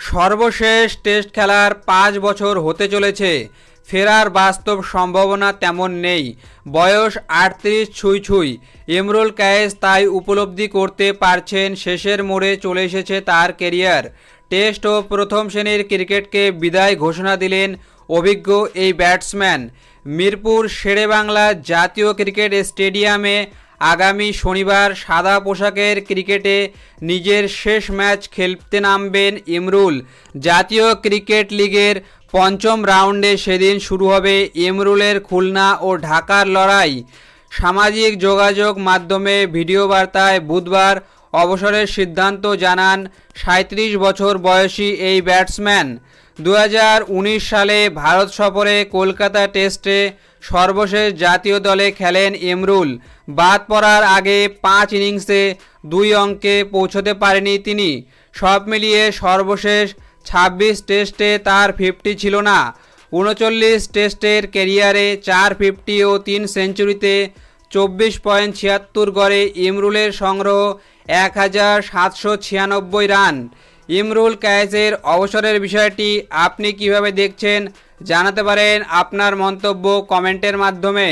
সর্বশেষ টেস্ট খেলার 5 বছর হতে চলেছে, ফেরার বাস্তব সম্ভাবনা তেমন নেই। বয়স 38 ছুঁই ছুঁই। ইমরুল কায়েস তাই উপলব্ধি করতে পারছেন শেষের মোড়ে চলে এসেছে তার কেরিয়ার। টেস্ট ও প্রথম শ্রেণীর ক্রিকেটকে বিদায় ঘোষণা দিলেন অভিজ্ঞ এই ব্যাটসম্যান। মিরপুর শেরেবাংলা জাতীয় ক্রিকেট স্টেডিয়ামে আগামী শনিবার সাদা পোশাকের ক্রিকেটে নিজের শেষ ম্যাচ খেলতে নামবেন ইমরুল। জাতীয় ক্রিকেট লিগের পঞ্চম রাউন্ডে সেদিন শুরু হবে ইমরুলের খুলনা ও ঢাকার লড়াই। সামাজিক যোগাযোগ মাধ্যমে ভিডিও বার্তায় বুধবার অবসরের সিদ্ধান্ত জানান 37 বছর বয়সী এই ব্যাটসম্যান। 2019 সালে ভারত সফরে কলকাতা টেস্টে সর্বশেষ জাতীয় দলে খেলেন ইমরুল। বাদ পড়ার আগে 5 ইনিংসে 2 অঙ্কে পৌঁছতে পারেনি তিনি। সব মিলিয়ে সর্বশেষ 26 টেস্টে তার 50 ছিল না। 39 টেস্টের ক্যারিয়ারে 4 50 ও 3 সেঞ্চুরিতে 24.76 গড়ে ইমরুলের সংগ্রহ 1796 রান। ইমরুল কায়েসের অবসরের বিষয়টি আপনি কিভাবে দেখছেন জানাতে পারেন আপনার মন্তব্য কমেন্টের মাধ্যমে।